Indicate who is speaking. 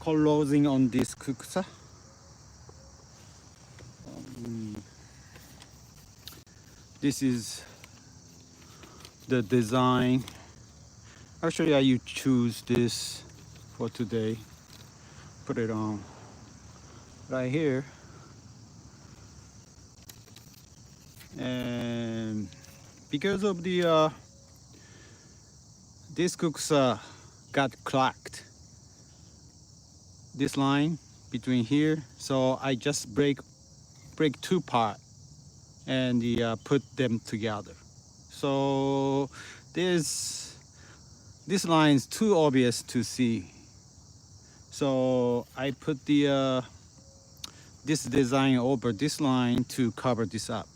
Speaker 1: Kolrosing on this Kuksa. This is the design. Actually, I choose this for today. Put it on right here. And because of the this Kuksa got cracked, this line between here, so I just break two parts and put them together. So this line is too obvious to see, so I put the this design over this line to cover this up.